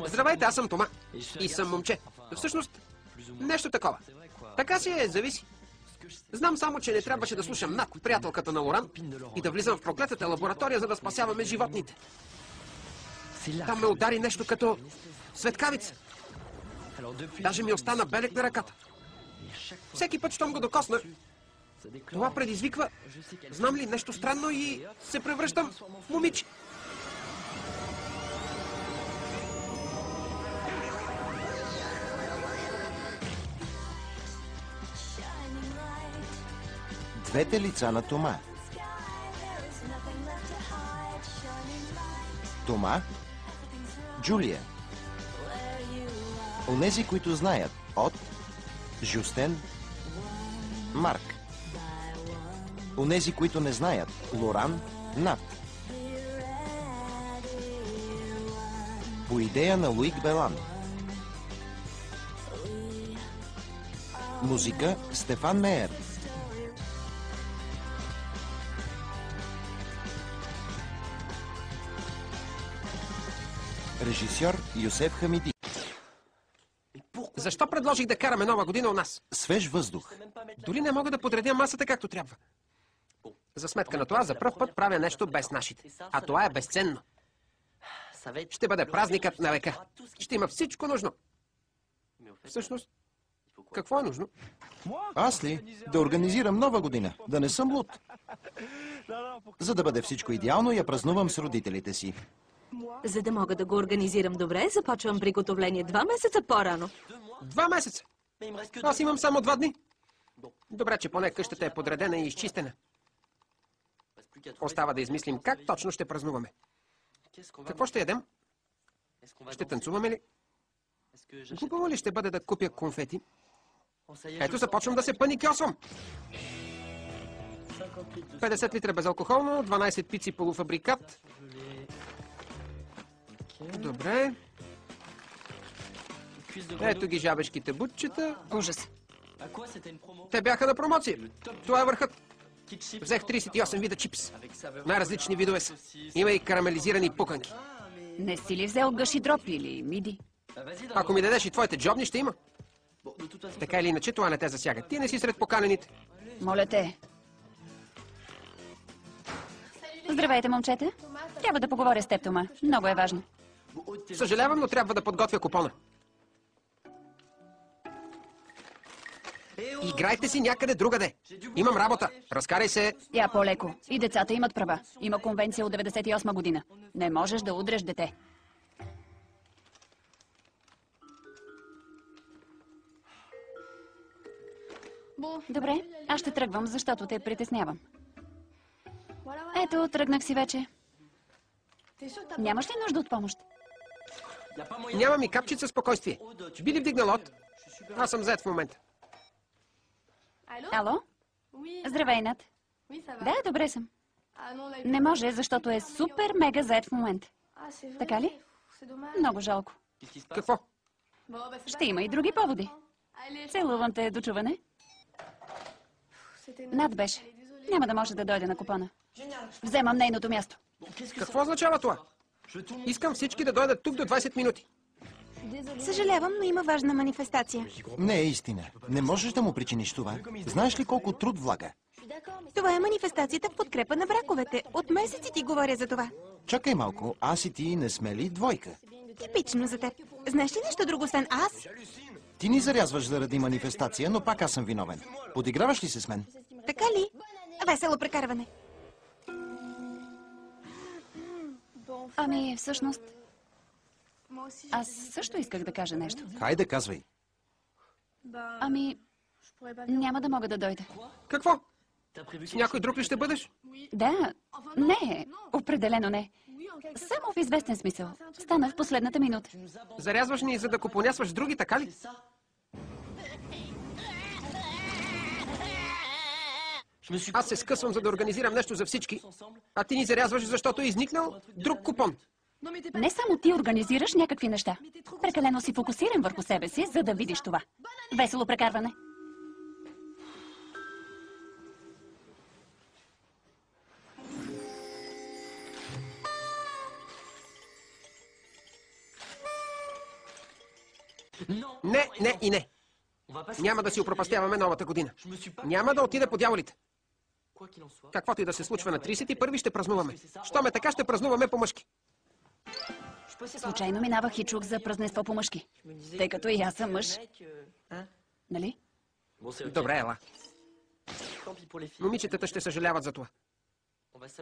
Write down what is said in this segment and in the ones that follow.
Здравейте, аз съм Тома. И съм момче. Всъщност, нещо такова. Така си е, зависи. Знам само, че не трябваше да слушам Нат, приятелката на Лоран, и да влизам в проклетата лаборатория, за да спасяваме животните. Там ме удари нещо като светкавица. Даже ми остана белег на ръката. Всеки път, щом го докосна, това предизвиква, знам ли, нещо странно и се превръщам в момиче. Двете лица на Тома. Тома, Джулия. Онези, които знаят, от Жюстен, Марк. Онези, които не знаят, Лоран, Нат. По идея на Луик Белан. Музика Стефан Меер. Режисьор Юсеф Хамиди. Защо предложих да караме нова година у нас? Свеж въздух. Дори не мога да подредя масата както трябва. За сметка на това, за пръв път правя нещо без нашите. А това е безценно. Ще бъде празникът на века. Ще има всичко нужно. Всъщност, какво е нужно? Аз ли? Да организирам нова година. Да не съм луд. За да бъде всичко идеално, я празнувам с родителите си. За да мога да го организирам добре, започвам приготовление 2 месеца по-рано. 2 месеца? Аз имам само 2 дни. Добре, че поне къщата е подредена и изчистена. Остава да измислим как точно ще празнуваме. Какво ще ядем? Ще танцуваме ли? Глупаво ли ще бъде да купя конфети? Ето започвам да се паникьосвам. 50 литра безалкохолно, 12 пици полуфабрикат. Добре. Ето ги жабешките бутчета. Ужас. Те бяха на промоция. Това е върхът. Взех 38 вида чипс. Най-различни видове са. Има и карамелизирани пуканки. Не си ли взел гъши дроп или миди? Ако ми дадеш и твоите джобни, ще има. Така или иначе, това не те засяга. Ти не си сред поканените. Моля те. Здравейте, момчета. Трябва да поговоря с теб, Тома. Много е важно. Съжалявам, но трябва да подготвя купона. Играйте си някъде другаде. Имам работа. Разкарай се. Я по-леко. И децата имат права. Има конвенция от 98 година. Не можеш да удреш дете. Добре, аз ще тръгвам, защото те притеснявам. Ето, тръгнах си вече. Нямаш ли нужда от помощ? Нямам и капчица спокойствие. Би ли вдигнал лот? Аз съм зает в момента. Ало? Здравей, Нат. Да, добре съм. Не може, защото е супер мега зает в момента. Така ли? Много жалко. Какво? Ще има и други поводи. Целувам те до чуване. Над беше. Няма да може да дойде на купона. Вземам нейното място. Какво означава това? Искам всички да дойдат тук до 20 минути. Съжалявам, но има важна манифестация. Не е истина. Не можеш да му причиниш това. Знаеш ли колко труд влага? Това е манифестацията в подкрепа на браковете. От месеци ти говоря за това. Чакай малко, аз и ти не сме ли двойка? Типично за теб. Знаеш ли нещо друго, освен аз? Ти ни зарязваш заради манифестация, но пак аз съм виновен. Подиграваш ли се с мен? Така ли? Весело прекарване. Ами, всъщност, аз също исках да кажа нещо. Хайде, казвай. Ами, няма да мога да дойда. Какво? С някой друг ли ще бъдеш? Да, не, определено не. Само в известен смисъл. Стана в последната минута. Зарязваш ни, за да купонясваш други, така ли? Аз се скъсвам, за да организирам нещо за всички, а ти ни зарязваш, защото е изникнал друг купон. Не само ти организираш някакви неща. Прекалено си фокусиран върху себе си, за да видиш това. Весело прекарване. Не, не и не. Няма да си опропастяваме новата година. Няма да отида по дяволите. Каквото и да се случва на 31-ви, ще празнуваме. Щом е така, ще празнуваме по-мъжки. Случайно минавах и чух за празненство по мъжки. Тъй като и аз съм мъж. Нали? Добре, ела. Момичетата ще съжаляват за това.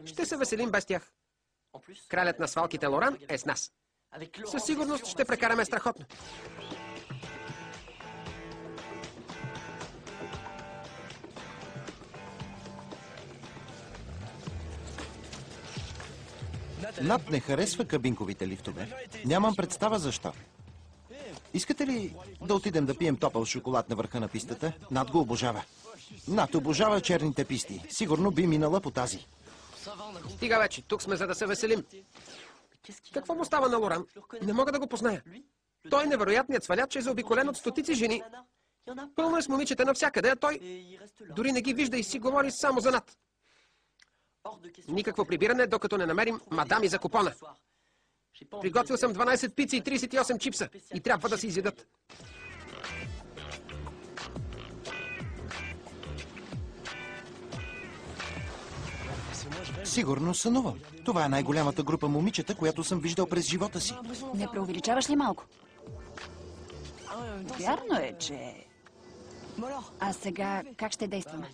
Ще се веселим без тях. Кралят на свалките Лоран е с нас. Със сигурност ще прекараме страхотно. Над не харесва кабинковите лифтове. Нямам представа защо. Искате ли да отидем да пием топъл шоколад на върха на пистата? Над го обожава. Над обожава черните писти. Сигурно би минала по тази. Стига вече, тук сме за да се веселим. Какво му става на Лоран? Не мога да го позная. Той е невероятният свалят, че е заобиколен от стотици жени. Пълно е с момичета навсякъде, а той дори не ги вижда и си говори само за Над. Никакво прибиране, докато не намерим мадами за купона. Приготвил съм 12 пици и 38 чипса и трябва да се изядат. Сигурно сънувам. Това е най-голямата група момичета, която съм виждал през живота си. Не преувеличаваш ли малко? Вярно е, че... А сега как ще действаме?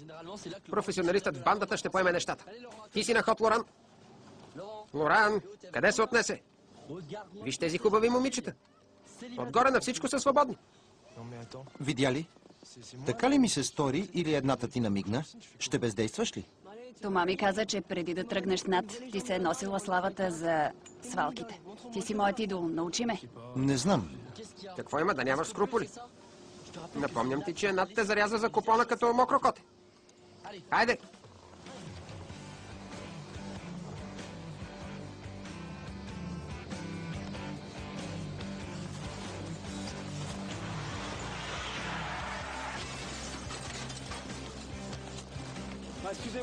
Професионалистът в бандата ще поеме нещата. Ти си на ход, Лоран. Лоран, къде се отнесе? Виж тези хубави момичета. Отгоре на всичко са свободни. Видя ли? Така ли ми се стори или едната ти намигна? Ще бездействаш ли? Тома ми каза, че преди да тръгнеш над, ти се е носила славата за свалките. Ти си моят идол, научи ме. Не знам. Какво има да нямаш скруполи? Напомням ти, че Над те заряза за купона като мокро коте. Хайде!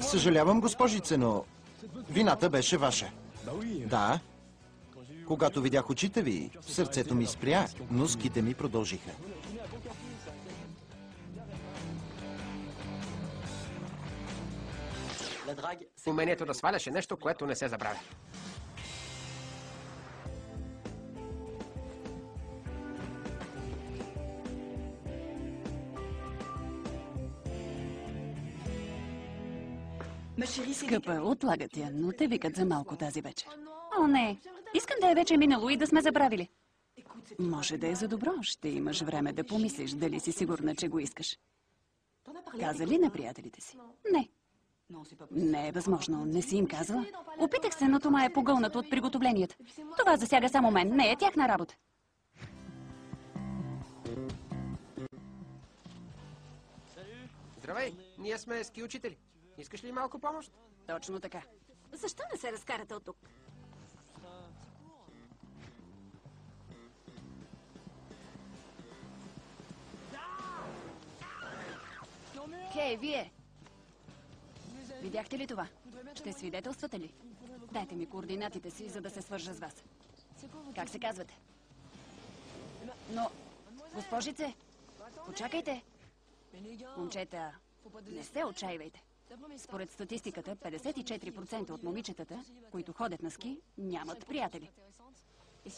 Съжалявам, госпожице, но вината беше ваша. Да. Когато видях очите ви, сърцето ми спря, носките ми продължиха. Умението да сваляш е нещо, което не се забравя. Скъпа, отлагат я, но те викат за малко тази вечер. О, не. Искам да е вече минало и да сме забравили. Може да е за добро. Ще имаш време да помислиш дали си сигурна, че го искаш. Каза ли на приятелите си? Не. Не е възможно. Не си им казала. Опитах се, но Тома е погълнат от приготовленията. Това засяга само мен. Не е тяхна работа. Здравей, ние сме ски учители. Искаш ли малко помощ? Точно така. Защо не се разкарате от тук? Хей, вие! Видяхте ли това? Ще свидетелствате ли? Дайте ми координатите си, за да се свържа с вас. Как се казвате? Но, госпожице, почакайте! Момчета, не се отчаивайте. Според статистиката, 54% от момичетата, които ходят на ски, нямат приятели.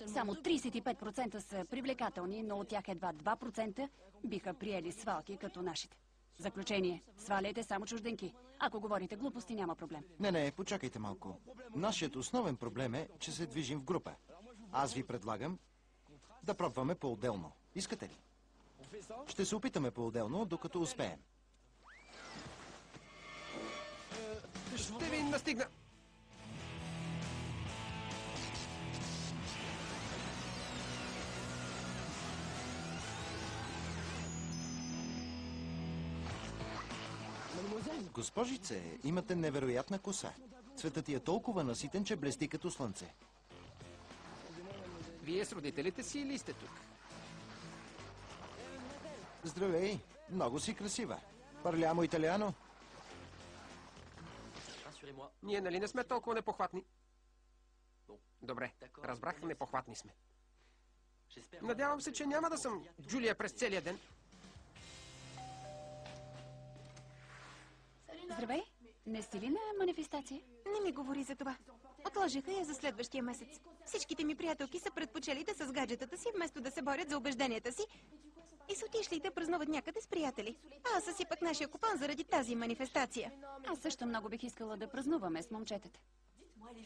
Само 35% са привлекателни, но от тях едва 2% биха приели свалки като нашите. Заключение. Сваляйте само чужденки. Ако говорите глупости, няма проблем. Не, почакайте малко. Нашият основен проблем е, че се движим в група. Аз ви предлагам да пробваме по-отделно. Искате ли? Ще се опитаме по-отделно, докато успеем. Ще ви настигна. Госпожице, имате невероятна коса. Цветът ти е толкова наситен, че блести като слънце. Вие с родителите си или сте тук? Здравей, много си красива. Парлямо италиано. Ние нали не сме толкова непохватни? Добре, разбрах, непохватни сме. Надявам се, че няма да съм Джулия през целия ден. Здравей, не си ли на манифестация? Не ми говори за това. Отложиха я за следващия месец. Всичките ми приятелки са предпочели да са с гаджетата си, вместо да се борят за убежденията си. И са отишли да празнуват някъде с приятели. А аз съсипах нашия купон заради тази манифестация. Аз също много бих искала да празнуваме с момчетата.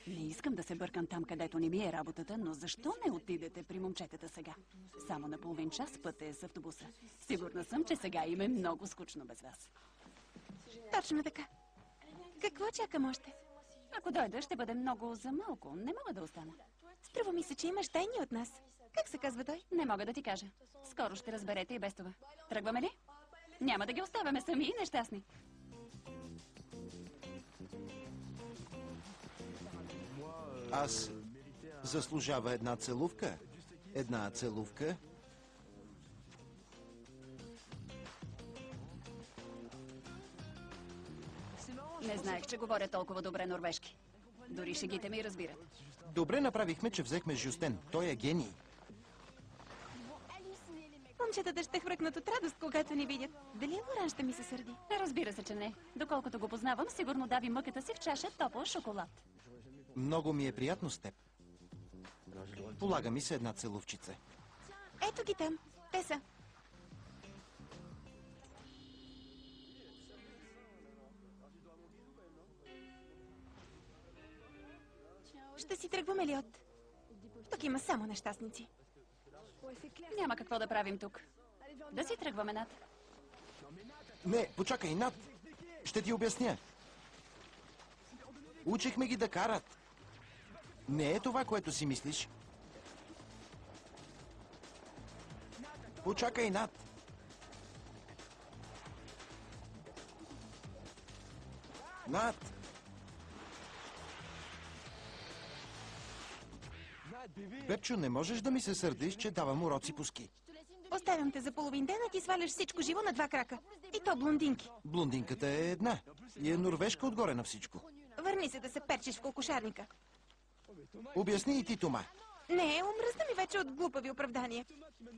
Не искам да се бъркам там, където не ми е работата, но защо не отидете при момчетата сега? Само на половин час път е с автобуса. Сигурна съм, че сега им е много скучно без вас. Точно така. Какво чакам още? Ако дойда, ще бъде много за малко. Не мога да остана. Струва ми се, че имаш тайни от нас. Как се казва той? Не мога да ти кажа. Скоро ще разберете и без това. Тръгваме ли? Няма да ги оставяме сами и нещастни. Аз заслужава една целувка. Една целувка. Не знаех, че говоря толкова добре норвежки. Дори шегите ми разбират. Добре направихме, че взехме Жюстен. Той е гений. Момчетата ще хвъркнат от радост, когато ни видят. Дали Лоран ще ми се сърди? Разбира се, че не. Доколкото го познавам, сигурно дави мъката си в чаша топъл шоколад. Много ми е приятно с теб. Полага ми се една целувчица. Ето ги там. Те са. Ще си тръгваме ли от... Тук има само нещастници. Няма какво да правим тук. Да си тръгваме над. Не, почакай, Над. Ще ти обясня. Учихме ги да карат. Не е това, което си мислиш. Почакай, Над. Над. Пепчо, не можеш да ми се сърдиш, че давам уроци по ски. Оставям те за половин ден, а ти сваляш всичко живо на два крака. И то блондинки. Блондинката е една. И е норвежка отгоре на всичко. Върни се да се перчиш в кокошарника. Обясни и ти, Тома. Не, омръзна ми вече от глупави оправдания.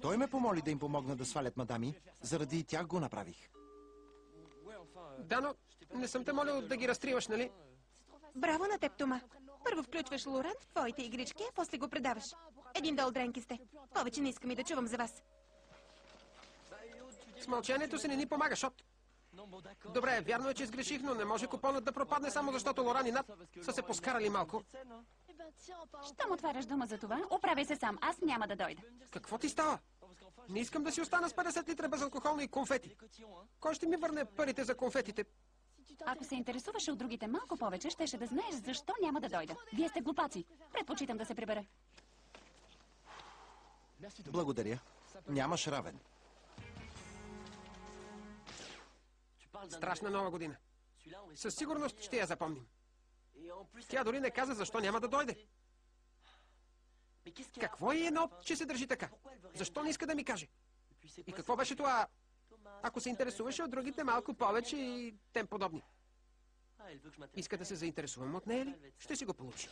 Той ме помоли да им помогна да свалят мадами. Заради тях го направих. Да, но не съм те молил да ги разтриваш, нали? Браво на теб, Тома. Първо включваш Лоран в твоите игрички, а после го предаваш. Един дол дренки сте. Повече не искам и да чувам за вас. С мълчанието си не ни помагаш, от. Добре, вярно е, че сгреших, но не може купонът да пропадне само защото Лоран и Над са се поскарали малко. Щом отваряш дума за това, оправяй се сам. Аз няма да дойда. Какво ти става? Не искам да си остана с 50 литра безалкохолни и конфети. Кой ще ми върне парите за конфетите? Ако се интересуваше от другите малко повече, щеше да знаеш защо няма да дойда. Вие сте глупаци. Предпочитам да се прибера. Благодаря. Нямаш равен. Страшна нова година. Със сигурност ще я запомним. Тя дори не каза защо няма да дойде. Какво е едно, че се държи така? Защо не иска да ми каже? И какво беше това, ако се интересуваше от другите малко повече и тем подобни? Иска да се заинтересувам от нея ли? Ще си го получи.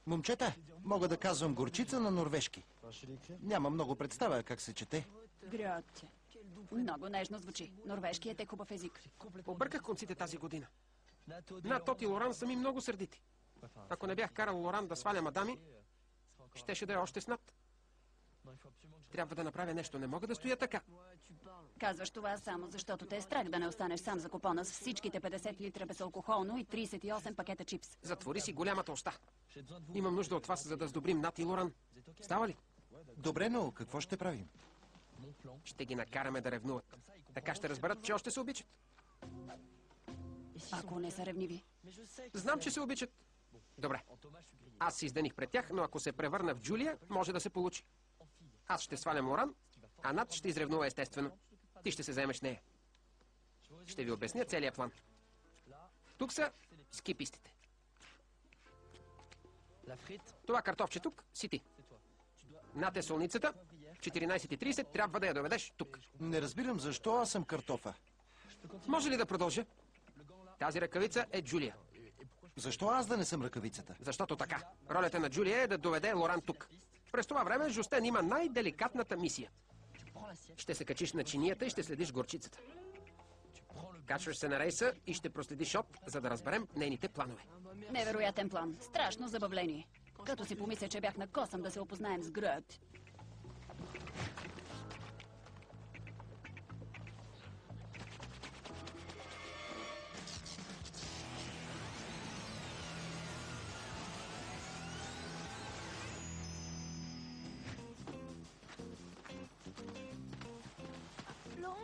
Момчета, мога да казвам горчица на норвежки. Няма много представа как се чете. Грятте. Много нежно звучи. Норвежкият е хубав език. Обърках конците тази година. На Тот и Лоран са ми много сърдити. Ако не бях карал Лоран да сваля мадами, щеше да е още с Над. Трябва да направя нещо. Не мога да стоя така. Казваш това само защото те е страх да не останеш сам за купона с всичките 50 литра безалкохолно и 38 пакета чипс. Затвори си голямата уста. Имам нужда от вас, за да сдобрим Над и Лоран. Става ли? Добре, но какво ще правим? Ще ги накараме да ревнуват. Така ще разберат, че още се обичат. Ако не са ревниви. Знам, че се обичат. Добре. Аз се издених пред тях, но ако се превърна в Джулия, може да се получи. Аз ще свалям Лоран, а Над ще изревнува естествено. Ти ще се вземеш нея. Ще ви обясня целият план. Тук са скипистите. Това картофче тук си ти. Над е солницата. В 14:30 трябва да я доведеш тук. Не разбирам защо аз съм картофа. Може ли да продължа? Тази ръкавица е Джулия. Защо аз да не съм ръкавицата? Защото така. Ролята на Джулия е да доведе Лоран тук. През това време Жустен има най-деликатната мисия. Ще се качиш на чинията и ще следиш горчицата. Качваш се на рейса и ще проследиш От, за да разберем нейните планове. Невероятен план. Страшно забавление. Като си помисля, че бях на косъм да се опознаем с Грът.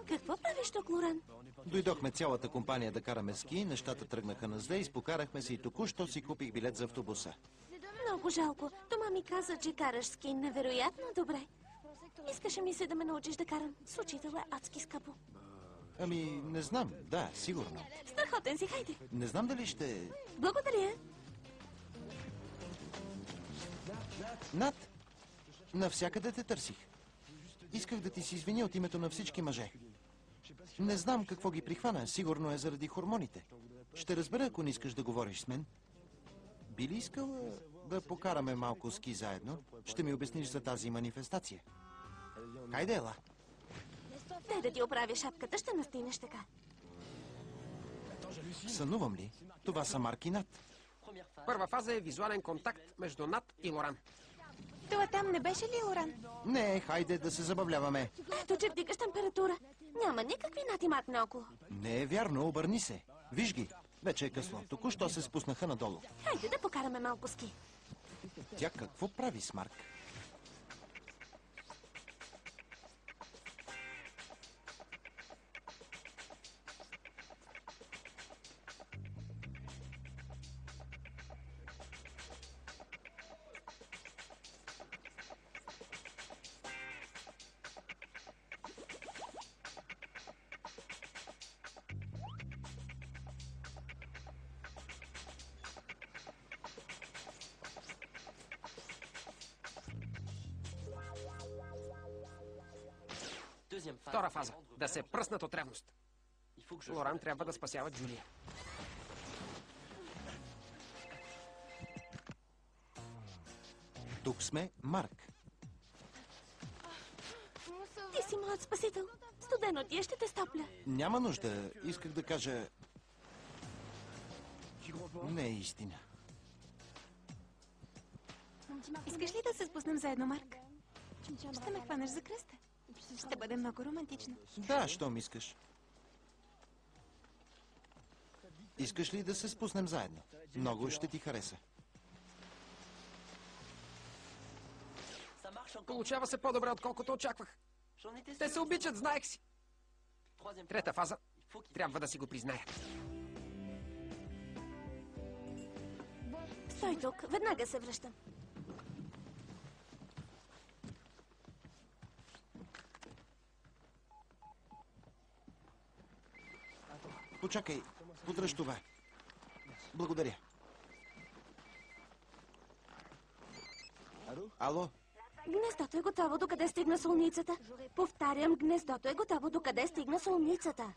Какво правиш тук, Лоран? Дойдохме цялата компания да караме ски, нещата тръгнаха на зле, изпокарахме се и току-що си купих билет за автобуса. Много жалко. Тома ми каза, че караш ски невероятно добре. Искаше ми се да ме научиш да карам. С учител е адски скъпо. Ами, не знам, да, сигурно. Страхотен си, хайде. Не знам дали ще... Благодаря. Над! Навсякъде те търсих. Исках да ти се извиня от името на всички мъже. Не знам какво ги прихвана, сигурно е заради хормоните. Ще разбера, ако не искаш да говориш с мен. Би ли искала да покараме малко ски заедно? Ще ми обясниш за тази манифестация. Хайде, ела. Дай да ти оправя шапката, ще настигнеш така. Сънувам ли? Това са Марк и Над. Първа фаза е визуален контакт между Над и Лоран. Това там не беше ли Лоран? Не, хайде да се забавляваме. Ето, че вдигаш температура. Няма никакви натимат наоколо. Не е вярно, обърни се. Виж ги. Вече е късно. Току-що се спуснаха надолу. Хайде да покараме малко ски. Тя какво прави с Марк? Втора фаза. Да се пръснат от ревност. Лоран трябва да спасява Джулия. Тук сме, Марк. Ти си моят спасител. Студено ти ще те стопля. Няма нужда. Исках да кажа... Не е истина. Искаш ли да се спуснем заедно, Марк? Ще ме хванеш за кръста. Ще бъде много романтично. Да, щом искаш. Искаш ли да се спуснем заедно? Много ще ти хареса. Получава се по-добре, отколкото очаквах. Те се обичат, знаех си. Трета фаза. Трябва да си го призная. Стой тук, веднага се връщам. Почакай, подръж това. Благодаря. Ало? Гнездото е готово, докъде стигна солницата. Повтарям, гнездото е готово, докъде стигна солницата.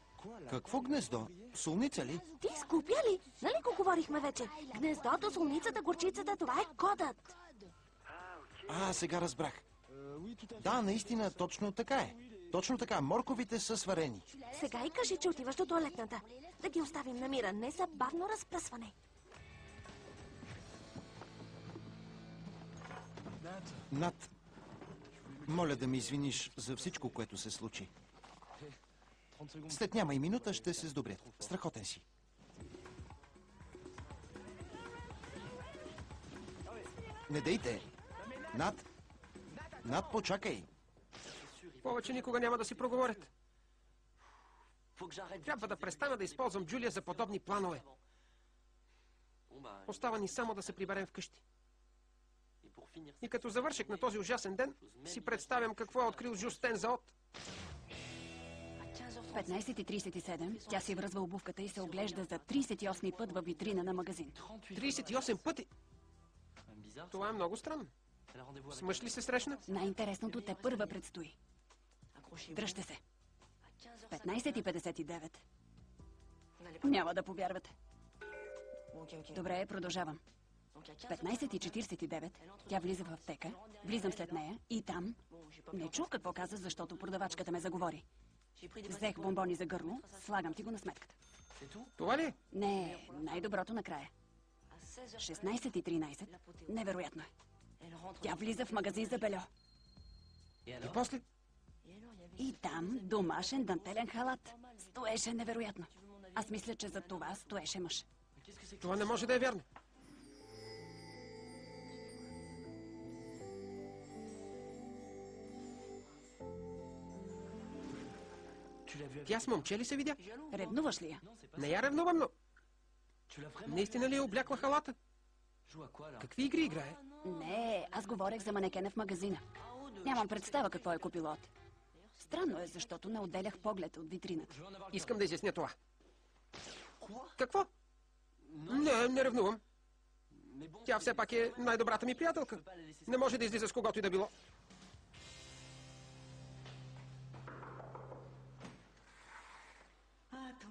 Какво гнездо? Солница ли? Ти скупя ли? Нали го говорихме вече? Гнездото, солницата, горчицата, това е кодът. Сега разбрах. Да, наистина, точно така е. Точно така, морковите са сварени. Сега и кажи, че отиваш до туалетната. Да ги оставим на мира, не за бавно разпръсване. Над, моля да ми извиниш за всичко, което се случи. След няма и минута ще се сдобрят. Страхотен си. Не дейте! Над! Над, почакай! Повече никога няма да си проговорят. Трябва да престана да използвам Джулия за подобни планове. Остава ни само да се приберем вкъщи. И като завърших на този ужасен ден, си представям какво е открил Жустен за От. 15:37. Тя си връзва обувката и се оглежда за 38 път във витрина на магазин. 38 пъти! Това е много странно. С мъж ли се срещна? Най-интересното те първа предстои. Дръжте се. 15:59. Няма да повярвате. Добре, продължавам. В 15:49 тя влиза в аптека, влизам след нея и там... Не чух какво каза, защото продавачката ме заговори. Взех бомбони за гърло, слагам ти го на сметката. Това ли е? Не, най-доброто накрая. 16:13. Невероятно е. Тя влиза в магазин за бельо. И после? И там домашен дантелен халат. Стоеше невероятно. Аз мисля, че за това стоеше мъж. Това не може да е вярно. Тя с момче ли се видя? Ревнуваш ли я? Не я ревнувам, но... Наистина ли е облякла халата? Какви игри играе? Не, аз говорех за манекена в магазина. Нямам представа какво е купила от. Странно е, защото не отделях поглед от витрината. Искам да изясня това. Какво? Не ревнувам. Тя все пак е най-добрата ми приятелка. Не може да излиза с когото и да било.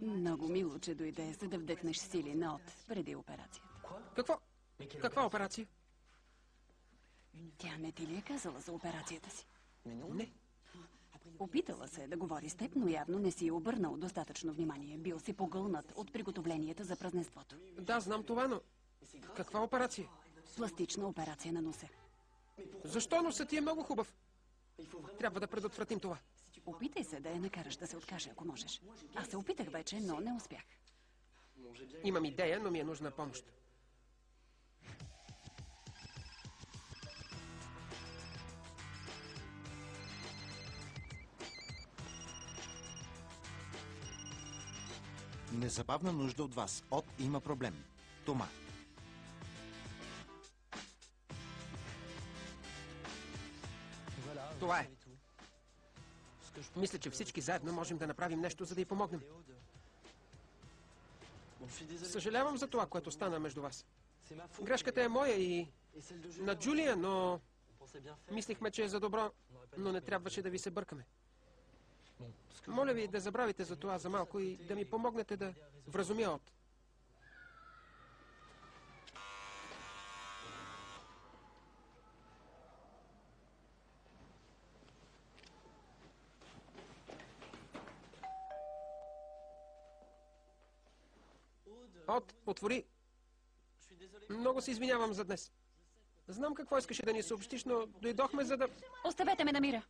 Много мило, че дойде, за да вдъхнеш сили на от преди операцията. Какво? Каква операция? Тя не ти ли е казала за операцията си? Не. Опитала се да говори с теб, но явно не си обърнал достатъчно внимание. Бил си погълнат от приготовленията за празненството. Да, знам това, но... Каква операция? Пластична операция на носа. Защо носът ти е много хубав? Трябва да предотвратим това. Опитай се да я накараш да се откаже, ако можеш. Аз се опитах вече, но не успях. Имам идея, но ми е нужна помощ. Незабавна нужда от вас. От има проблем. Тома. Това е. Мисля, че всички заедно можем да направим нещо, за да й помогнем. Съжалявам за това, което стана между вас. Грешката е моя и на Джулия, но... Мислихме, че е за добро, но не трябваше да ви се бъркаме. Моля ви да забравите за това за малко и да ми помогнете да вразумя от. Отвори. Много се извинявам за днес. Знам какво искаше да ни съобщиш, но дойдохме за да... Оставете ме на мира!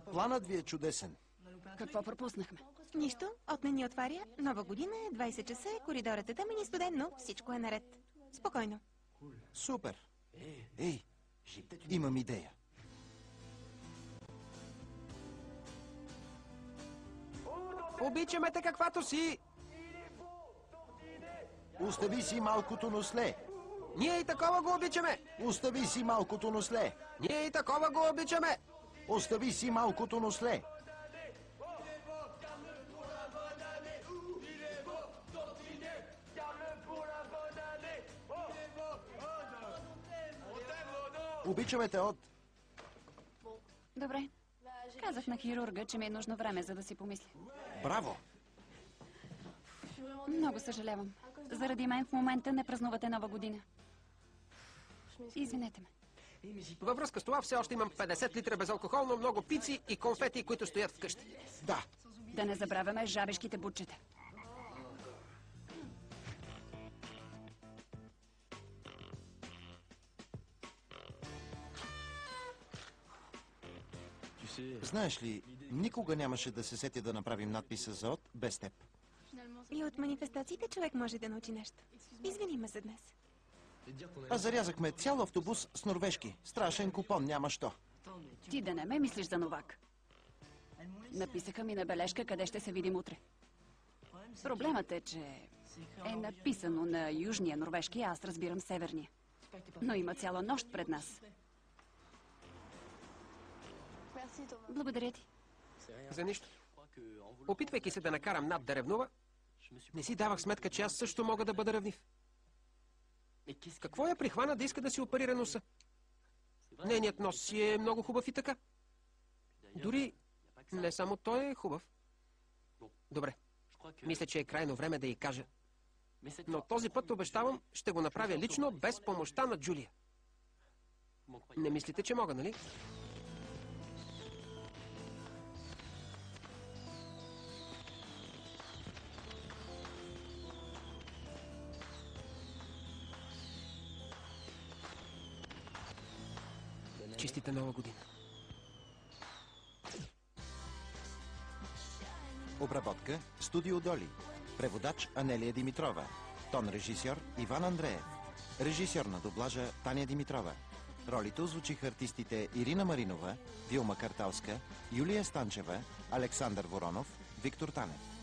Планът ви е чудесен. Какво пропуснахме? Нищо, от не ни отваря. Нова година е, 20 часа е, коридорът е тъмен и студенно. Всичко е наред. Спокойно. Супер. Ей, имам идея. Обичаме те каквато си! Остави си малкото носле. Ние и такова го обичаме! Остави си малкото носле. Ние и такова го обичаме! Остави си малкото носле. Обичаме те от... Добре. Казах на хирурга, че ми е нужно време, за да си помисля. Браво! Много съжалявам. Заради мен в момента не празнувате Нова година. Извинете ме. Във връзка с това все още имам 50 литра безалкохолно, много пици и конфети, които стоят вкъщи. Да. Да не забравяме жабешките бутчета. Знаеш ли, никога нямаше да се сетя да направим надписа за от без теб. И от манифестациите човек може да научи нещо. Извини ме за днес. А зарязахме цял автобус с норвежки. Страшен купон, няма що. Ти да не ме мислиш за новак. Написаха ми на бележка къде ще се видим утре. Проблемът е, че е написано на южния норвежки, а аз разбирам северния. Но има цяла нощ пред нас. Благодаря ти. За нищо. Опитвайки се да накарам Над да ревнува, не си давах сметка, че аз също мога да бъда ревнив. Какво я прихвана да иска да си оперира носа? Нейният нос си е много хубав и така. Дори не само той е хубав. Добре, Мисля, че е крайно време да й кажа. Но този път обещавам, ще го направя лично, без помощта на Джулия. Не мислите, че мога, нали? Честита нова година. Обработка Студио Доли. Преводач Анелия Димитрова. Тон режисьор Иван Андреев. Режисьор на дублажа Таня Димитрова. Ролите озвучиха артистите Ирина Маринова, Вилма Карталска, Юлия Станчева, Александър Воронов, Виктор Танев.